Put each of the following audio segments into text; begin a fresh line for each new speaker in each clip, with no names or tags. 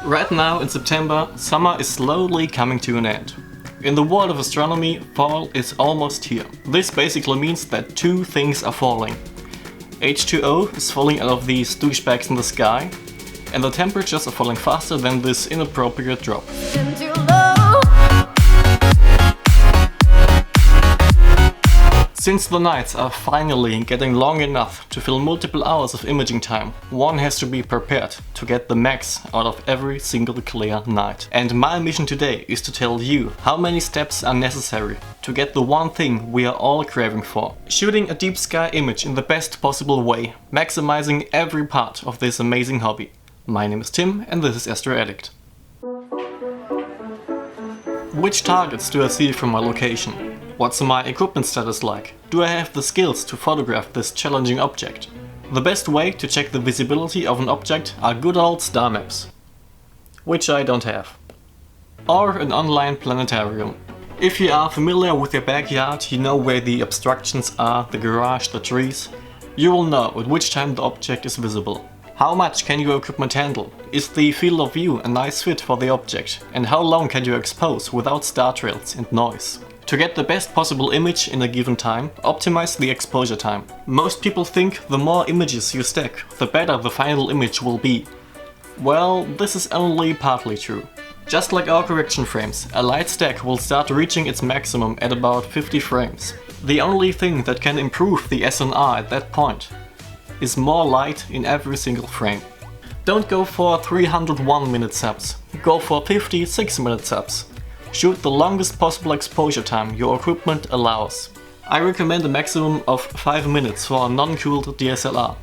Right now in September, summer is slowly coming to an end. In the world of astronomy, fall is almost here. This basically means that two things are falling. H2O is falling out of these douchebags in the sky, and the temperatures are falling faster than this inappropriate drop. Since the nights are finally getting long enough to fill multiple hours of imaging time, one has to be prepared to get the max out of every single clear night. And my mission today is to tell you how many steps are necessary to get the one thing we are all craving for. Shooting a deep sky image in the best possible way, maximizing every part of this amazing hobby. My name is Tim and this is Astro Addict. Which targets do I see from my location? What's my equipment status like? Do I have the skills to photograph this challenging object? The best way to check the visibility of an object are good old star maps, which I don't have. Or an online planetarium. If you are familiar with your backyard, you know where the obstructions are, the garage, the trees. You will know at which time the object is visible. How much can your equipment handle? Is the field of view a nice fit for the object? And how long can you expose without star trails and noise? To get the best possible image in a given time, optimize the exposure time. Most people think the more images you stack, the better the final image will be. Well, this is only partly true. Just like our correction frames, a light stack will start reaching its maximum at about 50 frames. The only thing that can improve the SNR at that point is more light in every single frame. Don't go for 301-minute subs, go for 56-minute subs. Shoot the longest possible exposure time your equipment allows. I recommend a maximum of 5 minutes for a non-cooled DSLR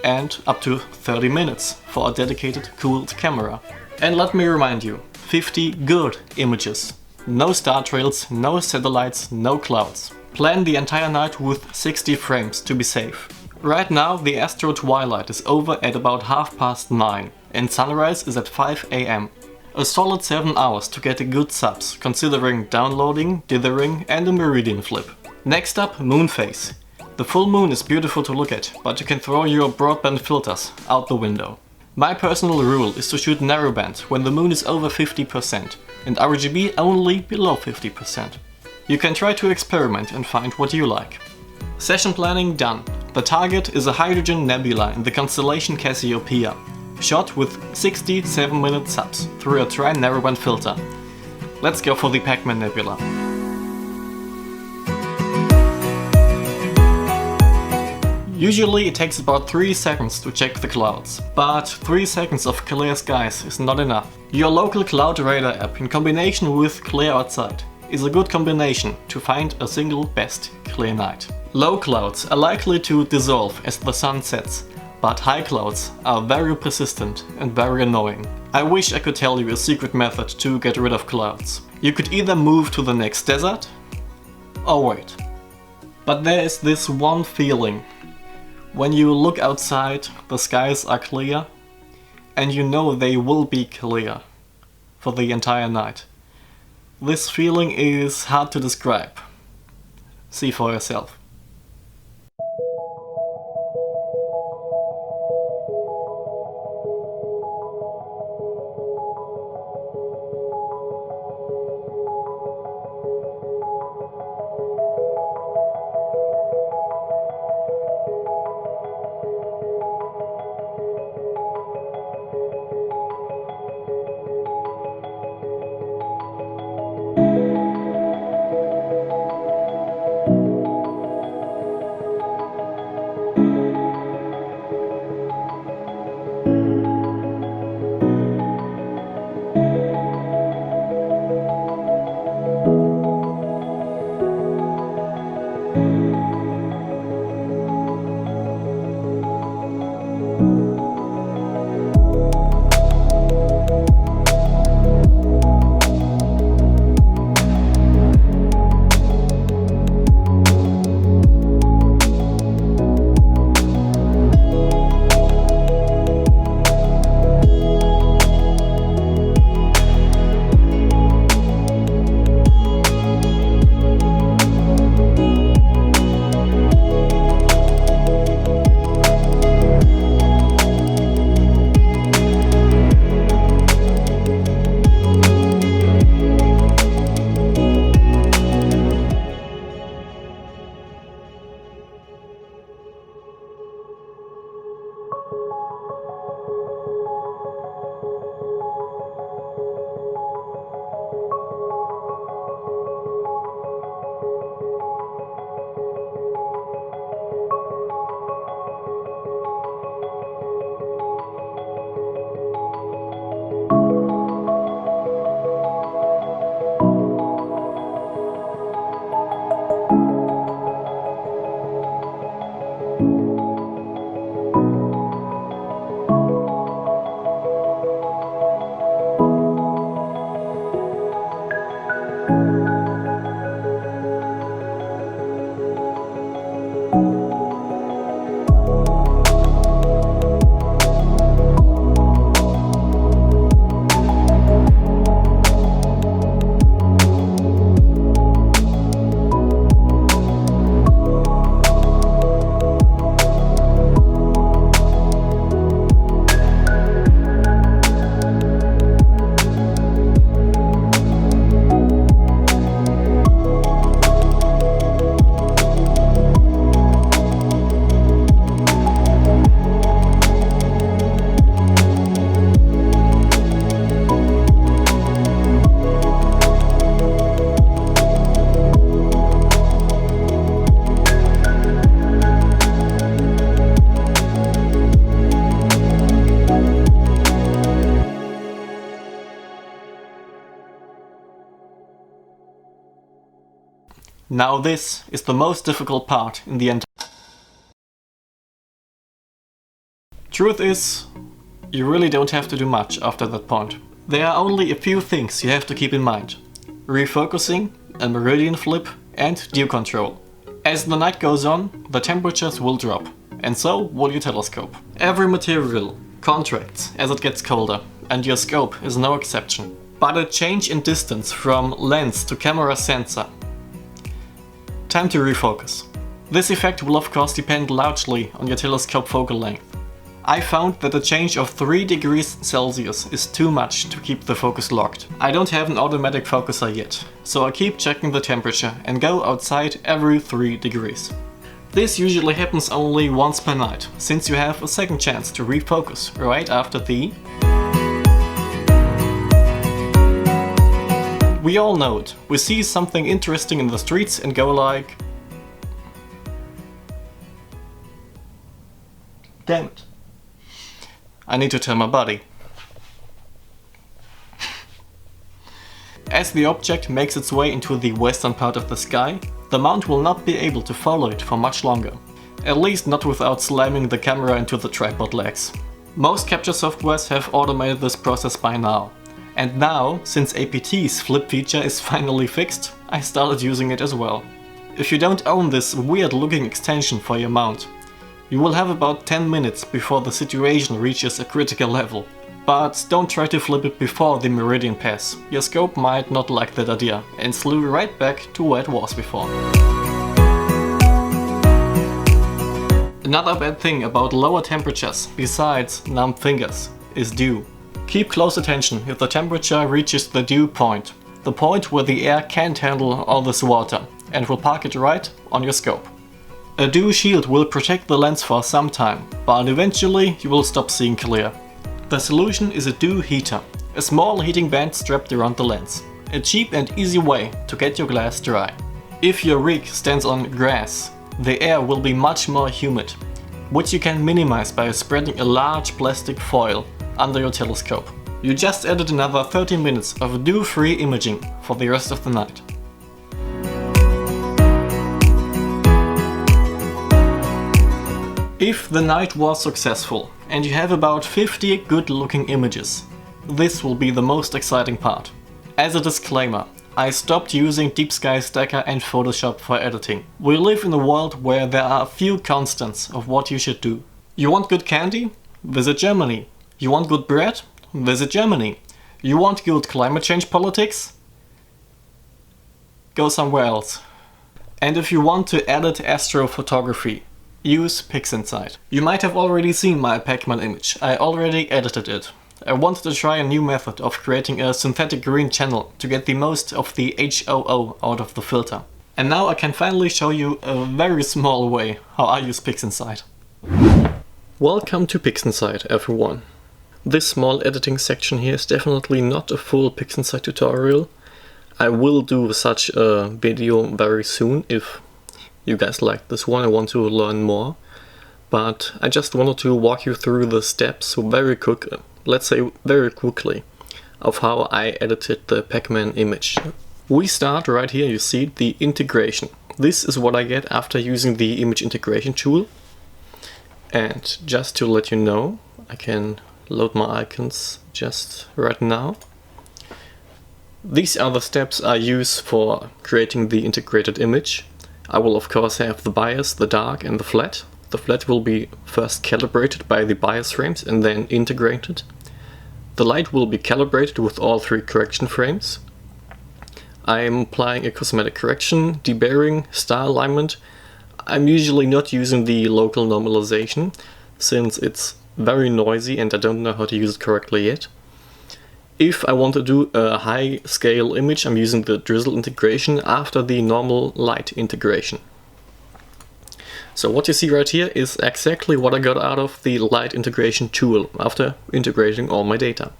and up to 30 minutes for a dedicated cooled camera. And let me remind you, 50 good images. No star trails, no satellites, no clouds. Plan the entire night with 60 frames to be safe. Right now the astro twilight is over at about 9:30 and sunrise is at 5 AM. A solid 7 hours to get a good subs, considering downloading, dithering and a meridian flip. Next up, moon phase. The full moon is beautiful to look at, but you can throw your broadband filters out the window. My personal rule is to shoot narrowband when the moon is over 50% and RGB only below 50%. You can try to experiment and find what you like. Session planning done. The target is a hydrogen nebula in the constellation Cassiopeia. Shot with 67-minute subs through a tri-narrowband filter. Let's go for the Pac-Man nebula. Usually it takes about 3 seconds to check the clouds, but 3 seconds of clear skies is not enough. Your local cloud radar app in combination with Clear Outside is a good combination to find a single best clear night. Low clouds are likely to dissolve as the sun sets, but high clouds are very persistent and very annoying. I wish I could tell you a secret method to get rid of clouds. You could either move to the next desert or wait. But there is this one feeling. When you look outside, the skies are clear and you know they will be clear for the entire night. This feeling is hard to describe. See for yourself. Now this is the most difficult part in the end. Truth is, you really don't have to do much after that point. There are only a few things you have to keep in mind. Refocusing, a meridian flip, and dew control. As the night goes on, the temperatures will drop, and so will your telescope. Every material contracts as it gets colder, and your scope is no exception. But a change in distance from lens to camera sensor. Time to refocus. This effect will of course depend largely on your telescope focal length. I found that a change of 3 degrees Celsius is too much to keep the focus locked. I don't have an automatic focuser yet, so I keep checking the temperature and go outside every 3 degrees. This usually happens only once per night, since you have a second chance to refocus right after the... We all know it. We see something interesting in the streets and go like... Damn it. I need to tell my buddy. As the object makes its way into the western part of the sky, the mount will not be able to follow it for much longer. At least not without slamming the camera into the tripod legs. Most capture softwares have automated this process by now. And now, since APT's flip feature is finally fixed, I started using it as well. If you don't own this weird looking extension for your mount, you will have about 10 minutes before the situation reaches a critical level. But don't try to flip it before the meridian pass. Your scope might not like that idea and slew right back to where it was before. Another bad thing about lower temperatures, besides numb fingers, is dew. Keep close attention if the temperature reaches the dew point, the point where the air can't handle all this water, and will park it right on your scope. A dew shield will protect the lens for some time, but eventually you will stop seeing clear. The solution is a dew heater, a small heating band strapped around the lens. A cheap and easy way to get your glass dry. If your rig stands on grass, the air will be much more humid, which you can minimize by spreading a large plastic foil under your telescope. You just added another 30 minutes of dew-free imaging for the rest of the night. If the night was successful and you have about 50 good-looking images, this will be the most exciting part. As a disclaimer, I stopped using Deep Sky Stacker and Photoshop for editing. We live in a world where there are a few constants of what you should do. You want good candy? Visit Germany. You want good bread? Visit Germany. You want good climate change politics? Go somewhere else. And if you want to edit astrophotography, use PixInsight. You might have already seen my Pac-Man image. I already edited it. I wanted to try a new method of creating a synthetic green channel to get the most of the HOO out of the filter. And now I can finally show you a very small way how I use PixInsight. Welcome to PixInsight, everyone. This small editing section here is definitely not a full PixInsight tutorial. I will do such a video very soon if you guys like this one and want to learn more. But I just wanted to walk you through the steps very quickly, of how I edited the Pac-Man image. We start right here, you see the integration. This is what I get after using the image integration tool. And just to let you know, I can load my icons just right now. These are the steps I use for creating the integrated image. I will of course have the bias, the dark and the flat. The flat will be first calibrated by the bias frames and then integrated. The light will be calibrated with all 3 correction frames. I am applying a cosmetic correction, debayering, star alignment. I'm usually not using the local normalization since it's very noisy and I don't know how to use it correctly yet. If I want to do a high scale image, I'm using the drizzle integration after the normal light integration. So what you see right here is exactly what I got out of the light integration tool after integrating all my data.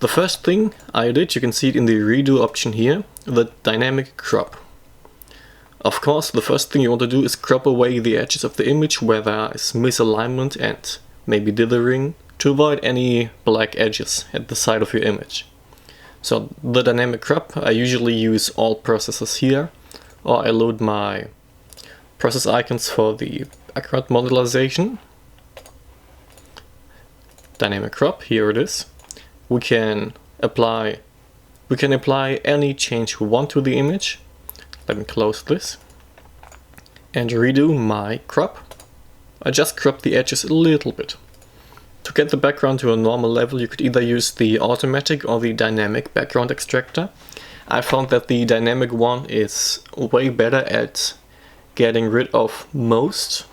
The first thing I did, you can see it in the redo option here, the dynamic crop. Of course, the first thing you want to do is crop away the edges of the image where there is misalignment and maybe dithering, to avoid any black edges at the side of your image. So the dynamic crop, I usually use all processes here, or I load my process icons for the background modelization. Dynamic crop, here it is. We can apply any change we want to the image. Let me close this and redo my crop. I just crop the edges a little bit. To get the background to a normal level, you could either use the automatic or the dynamic background extractor. I found that the dynamic one is way better at getting rid of most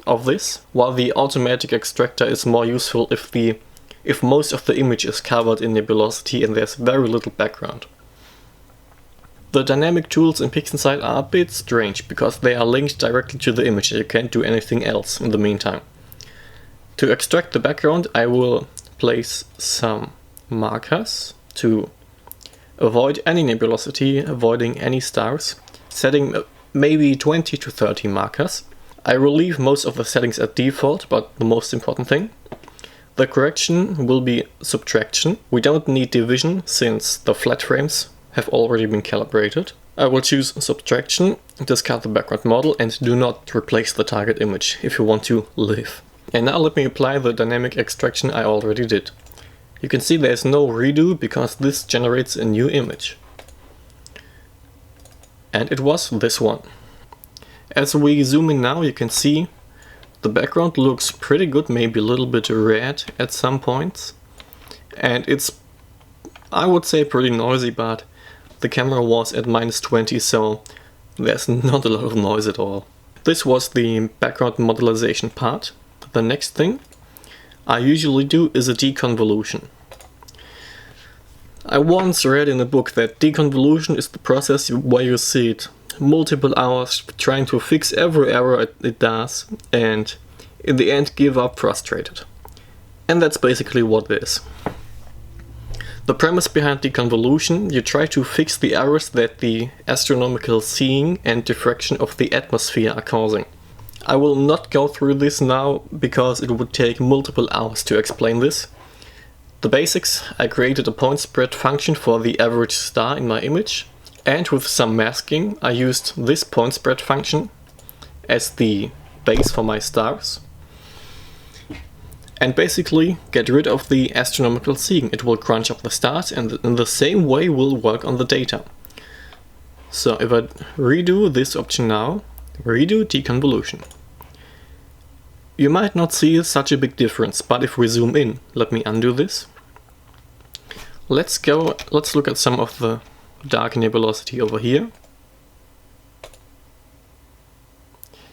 of this, while the automatic extractor is more useful if most of the image is covered in nebulosity and there's very little background. The dynamic tools in PixInsight are a bit strange because they are linked directly to the image and you can't do anything else in the meantime. To extract the background, I will place some markers to avoid any nebulosity, avoiding any stars, setting maybe 20 to 30 markers. I will leave most of the settings at default, but the most important thing. The correction will be subtraction. We don't need division since the flat frames have already been calibrated. I will choose subtraction, discard the background model, and do not replace the target image if you want to live. And now let me apply the dynamic extraction I already did. You can see there's no redo because this generates a new image. And it was this one. As we zoom in now, you can see the background looks pretty good, maybe a little bit red at some points. And it's, I would say, pretty noisy, but the camera was at -20, so there's not a lot of noise at all. This was the background modelization part. The next thing I usually do is a deconvolution. I once read in a book that deconvolution is the process where you sit multiple hours trying to fix every error it does and in the end give up frustrated. And that's basically what it is. The premise behind deconvolution, you try to fix the errors that the astronomical seeing and diffraction of the atmosphere are causing. I will not go through this now because it would take multiple hours to explain this. The basics, I created a point spread function for the average star in my image, and with some masking I used this point spread function as the base for my stars. And basically get rid of the astronomical seeing. It will crunch up the stars and in the same way will work on the data. So if I redo this option now, redo deconvolution. You might not see such a big difference, but if we zoom in, let me undo this. Let's look at some of the dark nebulosity over here.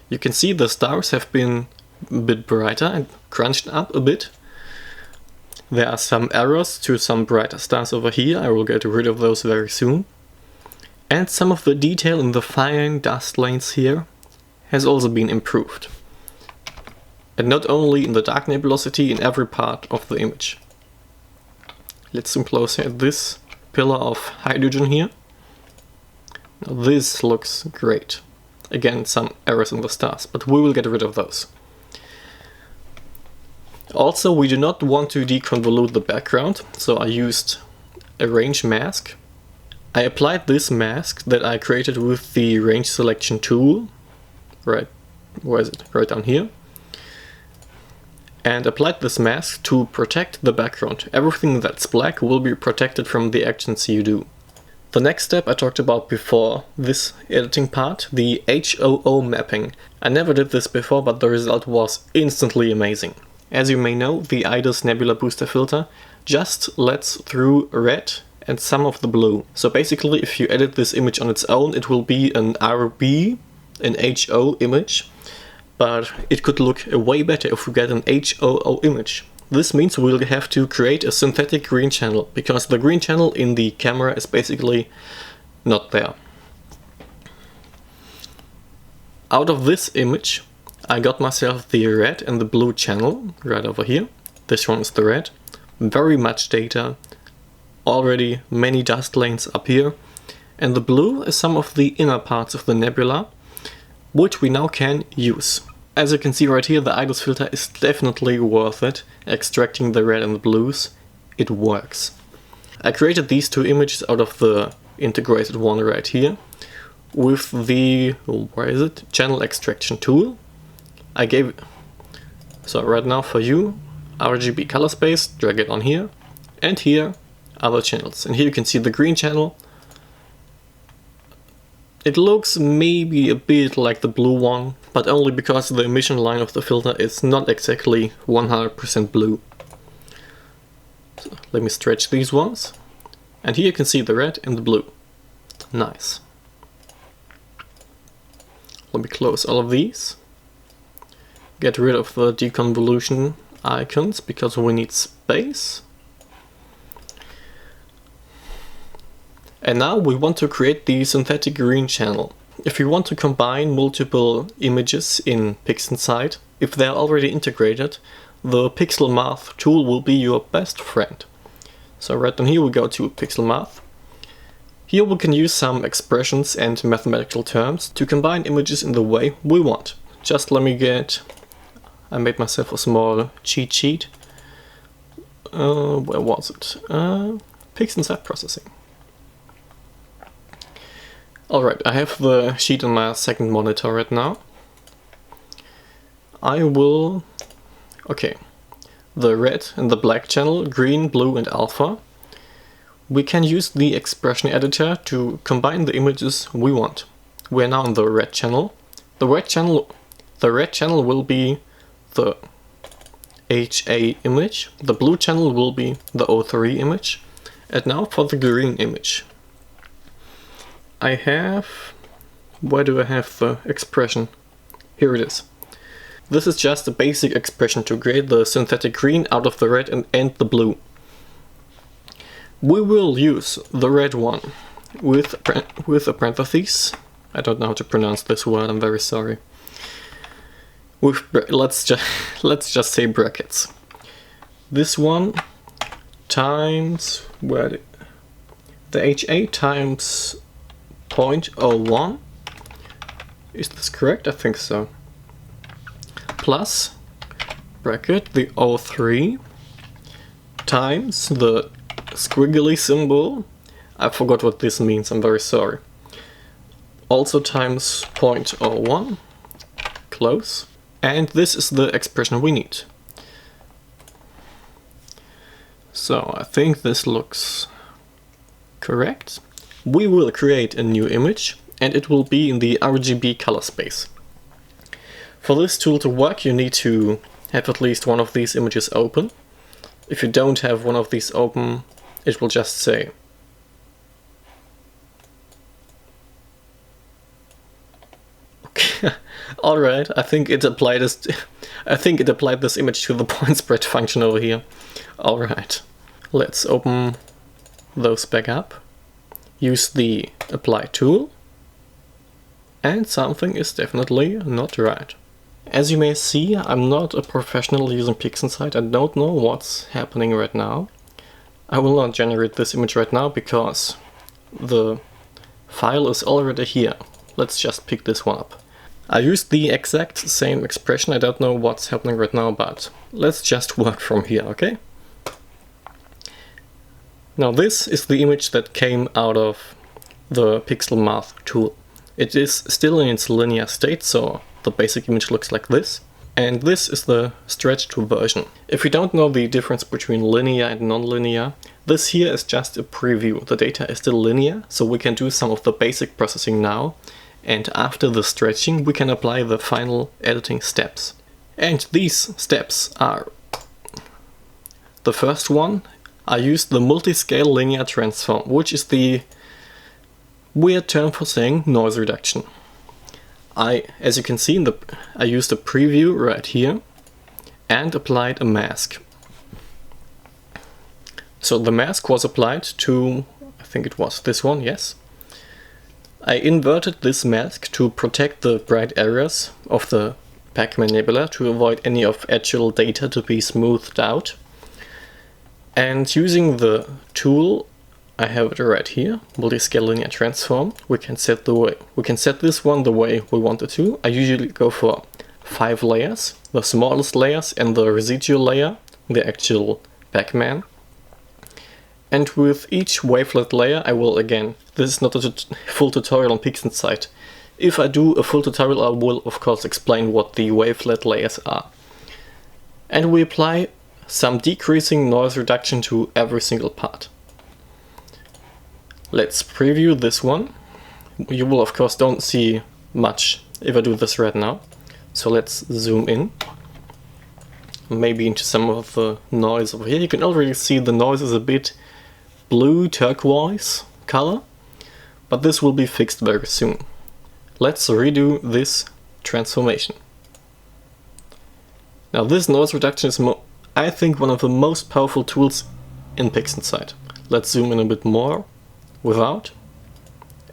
You can see the stars have been a bit brighter and crunched up a bit. There are some errors to some brighter stars over here, I will get rid of those very soon. And some of the detail in the fine dust lanes here has also been improved. And not only in the dark nebulosity, in every part of the image. Let's zoom closer at this pillar of hydrogen here. Now this looks great. Again, some errors in the stars, but we will get rid of those. Also, we do not want to deconvolute the background, so I used a range mask. I applied this mask that I created with the range selection tool. Right, where is it? Right down here. And applied this mask to protect the background. Everything that's black will be protected from the actions you do. The next step I talked about before this editing part, the HOO mapping. I never did this before, but the result was instantly amazing. As you may know, the IDOS Nebula Booster filter just lets through red and some of the blue. So basically, if you edit this image on its own, it will be an RB, an HO image. But it could look way better if we get an HOO image. This means we'll have to create a synthetic green channel, because the green channel in the camera is basically not there. Out of this image, I got myself the red and the blue channel, right over here. This one is the red. Very much data, already many dust lanes up here. And the blue is some of the inner parts of the nebula, which we now can use. As you can see right here, the IDOS filter is definitely worth it. Extracting the red and the blues, it works. I created these two images out of the integrated one right here with the, where is it, channel extraction tool. So right now for you, RGB color space, drag it on here, and here, other channels. And here you can see the green channel. It looks maybe a bit like the blue one, but only because the emission line of the filter is not exactly 100% blue. So let me stretch these ones. And here you can see the red and the blue. Nice. Let me close all of these. Get rid of the deconvolution icons because we need space. And now we want to create the synthetic green channel. If you want to combine multiple images in PixInsight, if they're already integrated, the Pixel Math tool will be your best friend. So right down here we go to Pixel Math. Here we can use some expressions and mathematical terms to combine images in the way we want. Just let me I made myself a small cheat sheet. Where was it? PixInsight processing. Alright, I have the sheet on my second monitor right now. Okay, the red and the black channel, green, blue and alpha. We can use the expression editor to combine the images we want. We're now in the red channel. The red channel will be the HA image, the blue channel will be the O3 image, and now for the green image. Where do I have the expression? Here it is. This is just a basic expression to create the synthetic green out of the red and the blue. We will use the red one with a parentheses. I don't know how to pronounce this word, I'm very sorry. Let's just say brackets. This one times the HA times 0.01. Is this correct? I think so. Plus bracket the O3 times the squiggly symbol. I forgot what this means, I'm very sorry. Also times 0.01. Close. And this is the expression we need. So I think this looks correct. We will create a new image and it will be in the RGB color space. For this tool to work, you need to have at least one of these images open. If you don't have one of these open, it will just say alright, I think it applied this image to the point spread function over here. Alright, let's open those back up. Use the apply tool. And something is definitely not right. As you may see, I'm not a professional using PixInsight. I don't know what's happening right now. I will not generate this image right now because the file is already here. Let's just pick this one up. I used the exact same expression. I don't know what's happening right now, but let's just work from here, okay? Now this is the image that came out of the Pixel Math tool. It is still in its linear state, so the basic image looks like this. And this is the stretched version. If you don't know the difference between linear and non-linear, this here is just a preview. The data is still linear, so we can do some of the basic processing now. And after the stretching, we can apply the final editing steps. And these steps are: the first one, I used the multiscale linear transform, which is the weird term for saying noise reduction. As you can see, I used a preview right here and applied a mask. So the mask was applied to, I think it was this one, yes. I inverted this mask to protect the bright areas of the Pac-Man nebula to avoid any of actual data to be smoothed out. And using the tool, I have it right here, multiscale linear transform. We can set this one the way we want it to. I usually go for 5 layers, the smallest layers and the residual layer, the actual Pac-Man. And with each wavelet layer I will again, this is not a full tutorial on PixInsight. If I do a full tutorial I will of course explain what the wavelet layers are. And we apply some decreasing noise reduction to every single part. Let's preview this one. You will of course don't see much if I do this right now. So let's zoom in. Maybe into some of the noise over here. You can already see the noise is a bit blue turquoise color, but this will be fixed very soon. Let's redo this transformation. Now this noise reduction is I think one of the most powerful tools in PixInsight. Let's zoom in a bit more, without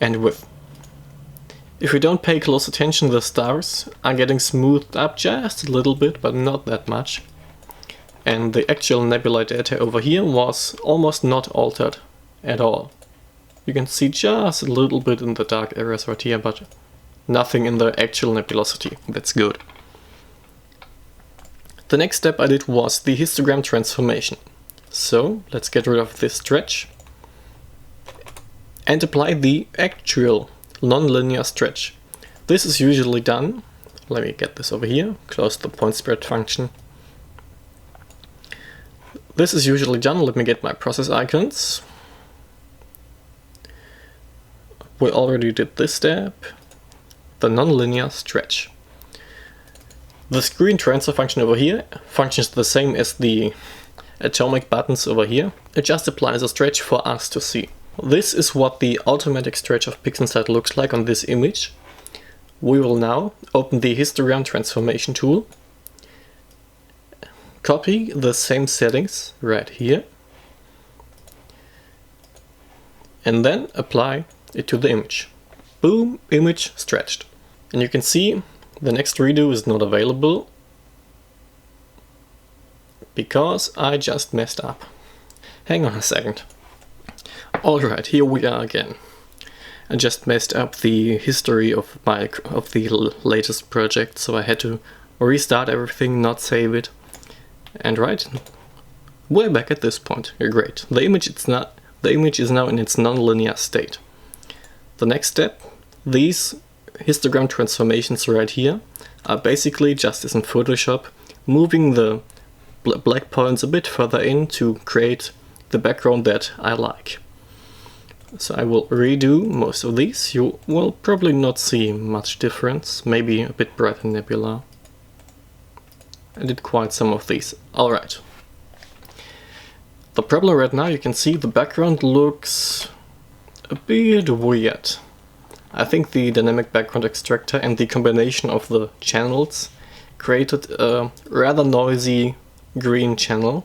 and with. If we don't pay close attention, the stars are getting smoothed up just a little bit, but not that much. And the actual nebula data over here was almost not altered at all. You can see just a little bit in the dark areas right here, but nothing in the actual nebulosity. That's good. The next step I did was the histogram transformation. So let's get rid of this stretch and apply the actual non-linear stretch. This is usually done, let me get this over here, close the point spread function. This is usually done, let me get my process icons. We already did this step, the non-linear stretch. The screen transfer function over here functions the same as the atomic buttons over here. It just applies a stretch for us to see. This is what the automatic stretch of PixInsight looks like on this image. We will now open the histogram transformation tool, copy the same settings right here, and then apply it to the image. Boom, image stretched. And you can see the next redo is not available because I just messed up. Hang on a second. Alright, here we are again. I just messed up the history of the latest project, so I had to restart everything, not save it. And right, we're back at this point. Great. The image is now in its non-linear state. The next step, these histogram transformations right here are basically just as in Photoshop, moving the black points a bit further in to create the background that I like. So I will redo most of these. You will probably not see much difference, maybe a bit brighter nebula. I did quite some of these. Alright. The problem right now, you can see the background looks a bit weird. I think the dynamic background extractor and the combination of the channels created a rather noisy green channel.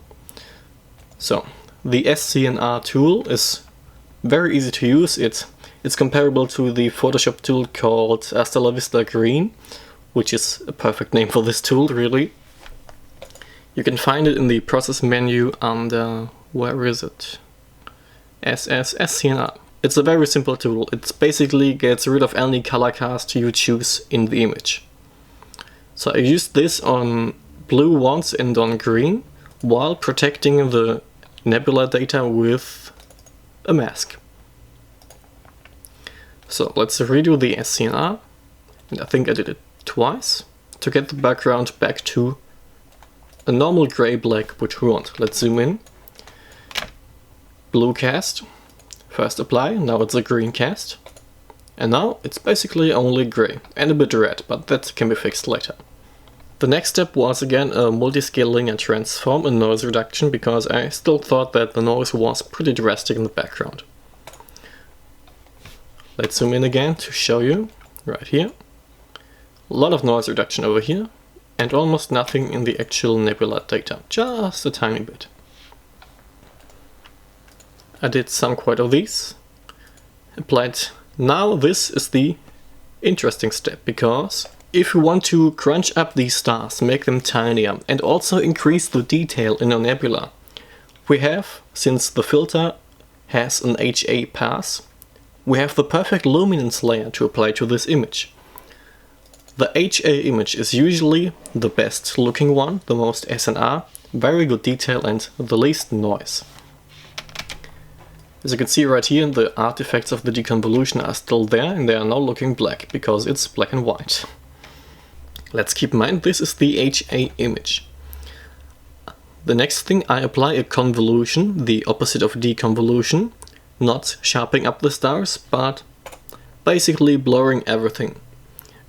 So the SCNR tool is very easy to use. It's comparable to the Photoshop tool called Hasta la Vista Green, which is a perfect name for this tool, really. You can find it in the process menu under, where is it? SCNR. It's a very simple tool. It basically gets rid of any color cast you choose in the image. So I used this on blue once and on green, while protecting the nebula data with a mask. So let's redo the SCNR, and I think I did it twice, to get the background back to a normal gray-black, which we want. Let's zoom in. Blue cast. First apply, now it's a green cast. And now it's basically only gray, and a bit red, but that can be fixed later. The next step was again a multi-scale linear transform and noise reduction, because I still thought that the noise was pretty drastic in the background. Let's zoom in again to show you, right here. A lot of noise reduction over here, and almost nothing in the actual nebula data, just a tiny bit. I did some quite of these, applied. Now this is the interesting step, because if we want to crunch up these stars, make them tinier, and also increase the detail in a nebula, we have, since the filter has an HA pass, we have the perfect luminance layer to apply to this image. The HA image is usually the best looking one, the most SNR, very good detail and the least noise. As you can see right here, the artifacts of the deconvolution are still there and they are now looking black because it's black and white. Let's keep in mind this is the HA image. The next thing, I apply a convolution, the opposite of deconvolution, not sharpening up the stars, but basically blurring everything.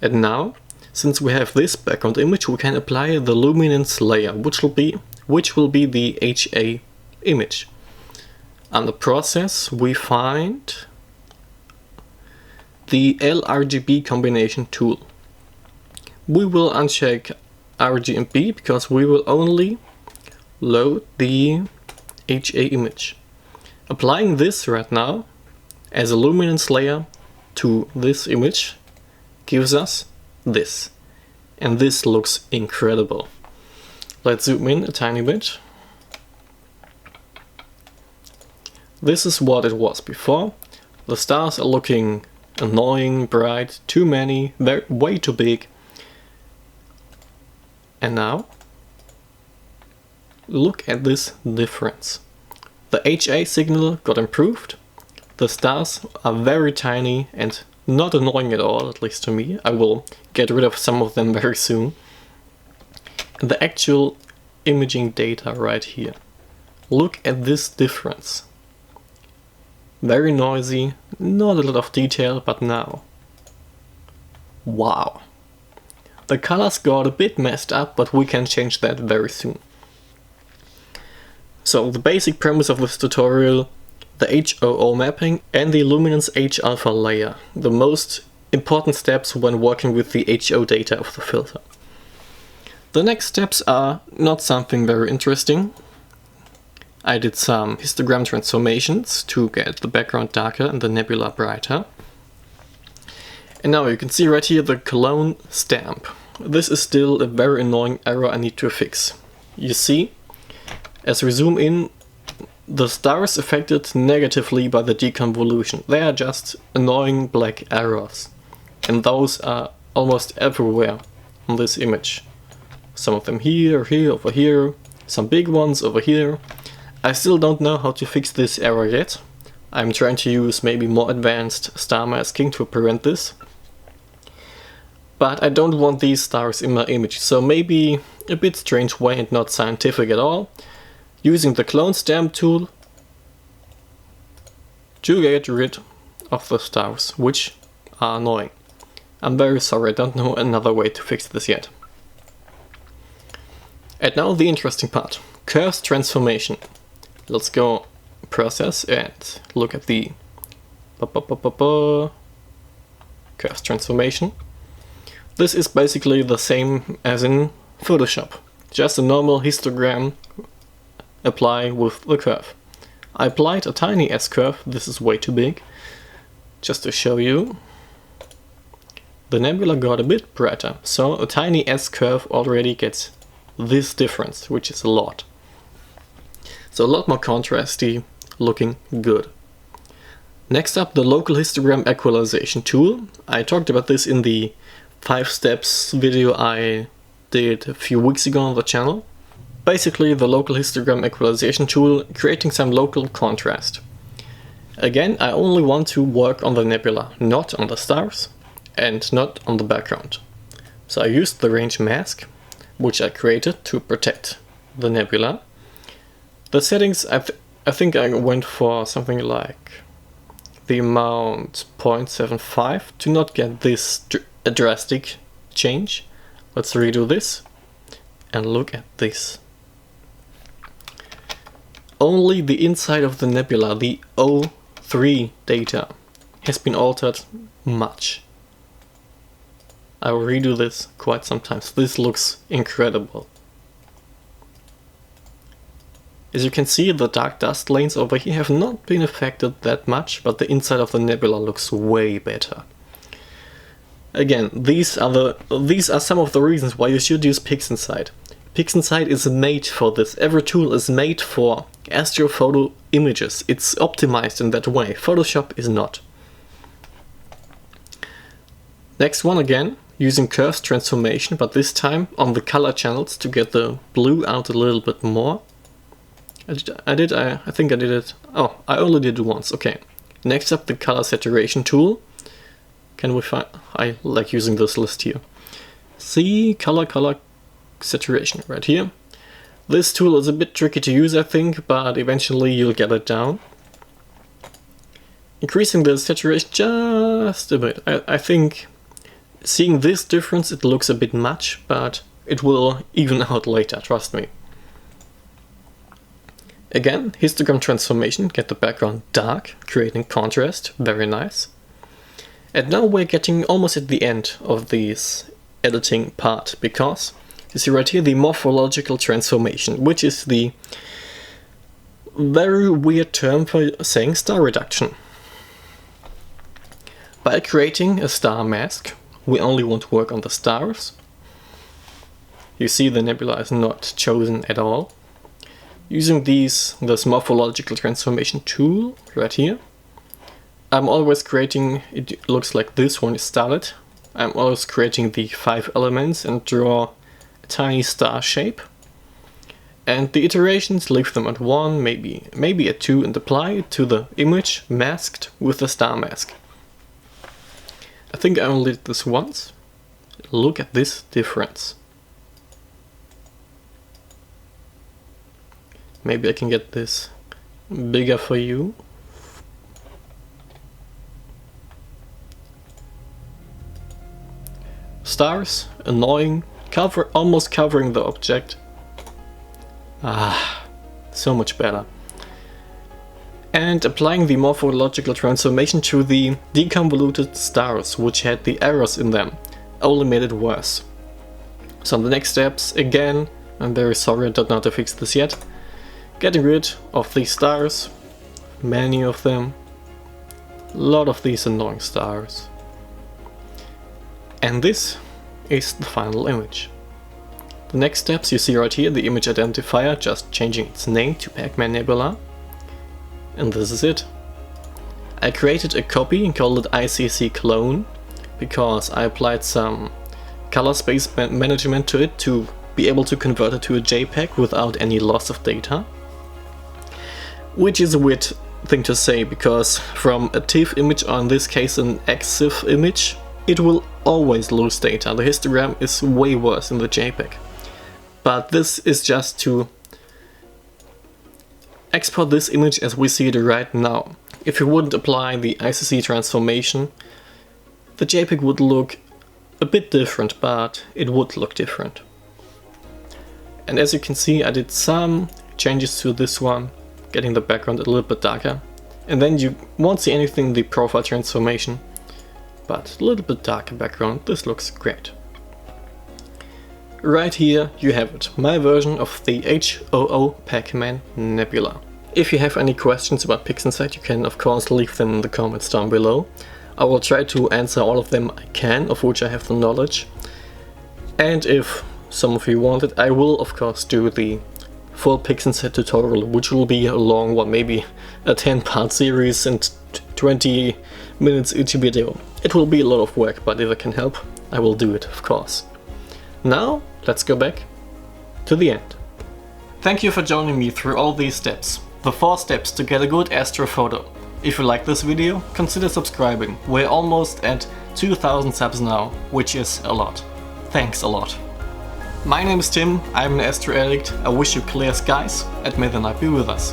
And now, since we have this background image, we can apply the luminance layer, which will be the HA image. Under process, we find the LRGB combination tool. We will uncheck RGB because we will only load the HA image. Applying this right now as a luminance layer to this image gives us this. And this looks incredible. Let's zoom in a tiny bit. This is what it was before. The stars are looking annoying, bright, too many, way too big. And now, look at this difference. The HA signal got improved. The stars are very tiny and not annoying at all, at least to me. I will get rid of some of them very soon. And the actual imaging data right here. Look at this difference. Very noisy, not a lot of detail, but now. Wow. The colors got a bit messed up, but we can change that very soon. So the basic premise of this tutorial, the HOO mapping and the luminance H-alpha layer, the most important steps when working with the HO data of the filter. The next steps are not something very interesting. I did some histogram transformations to get the background darker and the nebula brighter. And now you can see right here the clone stamp. This is still a very annoying error I need to fix. You see, as we zoom in, the stars affected negatively by the deconvolution. They are just annoying black errors. And those are almost everywhere on this image. Some of them here, over here, some big ones over here. I still don't know how to fix this error yet. I'm trying to use maybe more advanced star masking to prevent this. But I don't want these stars in my image, so maybe a bit strange way and not scientific at all. Using the clone stamp tool to get rid of the stars, which are annoying. I'm very sorry, I don't know another way to fix this yet. And now the interesting part, curves transformation. Let's go process and look at the curves transformation. This is basically the same as in Photoshop, just a normal histogram apply with the curve. I applied a tiny S-curve, this is way too big, just to show you. The nebula got a bit brighter, so a tiny S-curve already gets this difference, which is a lot. So a lot more contrasty, looking good. Next up, the local histogram equalization tool. I talked about this in the 5 steps video I did a few weeks ago on the channel. Basically the local histogram equalization tool, creating some local contrast. Again, I only want to work on the nebula, not on the stars and not on the background. So I used the range mask, which I created to protect the nebula. The settings, I think I went for something like the amount 0.75 to not get this drastic change. Let's redo this and look at this. Only the inside of the nebula, the O3 data, has been altered much. I will redo this quite sometimes. This looks incredible. As you can see, the dark dust lanes over here have not been affected that much, but the inside of the nebula looks way better. Again, these are some of the reasons why you should use PixInsight. PixInsight is made for this. Every tool is made for astrophoto images. It's optimized in that way. Photoshop is not. Next one again, using curves transformation, but this time on the color channels to get the blue out a little bit more. I think I did it. Oh, I only did it once. Okay. Next up, the color saturation tool. Can we find? I like using this list here. See, color saturation right here. This tool is a bit tricky to use, I think, but eventually you'll get it down. Increasing the saturation just a bit. I think seeing this difference, it looks a bit much, but it will even out later, trust me. Again, histogram transformation, get the background dark, creating contrast, very nice. And now we're getting almost at the end of this editing part, because you see right here the morphological transformation, which is the very weird term for saying star reduction. By creating a star mask, we only want to work on the stars. You see the nebula is not chosen at all. Using this morphological transformation tool right here, I'm always creating, it looks like this one is started. I'm always creating the 5 elements and draw a tiny star shape. And the iterations, leave them at 1, maybe at 2, and apply it to the image masked with the star mask. I think I only did this once. Look at this difference. Maybe I can get this bigger for you. Stars, annoying, almost covering the object. Ah, so much better. And applying the morphological transformation to the deconvoluted stars, which had the errors in them, only made it worse. So the next steps, again, I'm very sorry I don't know how to fix this yet. Getting rid of these stars, many of them, a lot of these annoying stars. And this is the final image. The next steps you see right here, the image identifier just changing its name to Pac-Man Nebula. And this is it. I created a copy and called it ICC clone because I applied some color space management to it to be able to convert it to a JPEG without any loss of data. Which is a weird thing to say, because from a TIFF image, or in this case an EXIF image, it will always lose data. The histogram is way worse in the JPEG. But this is just to export this image as we see it right now. If you wouldn't apply the ICC transformation, the JPEG would look a bit different, but it would look different. And as you can see, I did some changes to this one, getting the background a little bit darker. And then you won't see anything in the profile transformation, but a little bit darker background. This looks great. Right here you have it, my version of the HOO Pac-Man Nebula. If you have any questions about PixInsight, you can of course leave them in the comments down below. I will try to answer all of them I can, of which I have the knowledge. And if some of you want it, I will of course do the full PixInsight tutorial, which will be a long one, maybe a 10-part series and 20 minutes each video. It will be a lot of work, but if I can help, I will do it, of course. Now, let's go back to the end. Thank you for joining me through all these steps. The 4 steps to get a good astrophoto. If you like this video, consider subscribing. We're almost at 2000 subs now, which is a lot. Thanks a lot. My name is Tim, I'm an astro addict. I wish you clear skies and may the night be with us.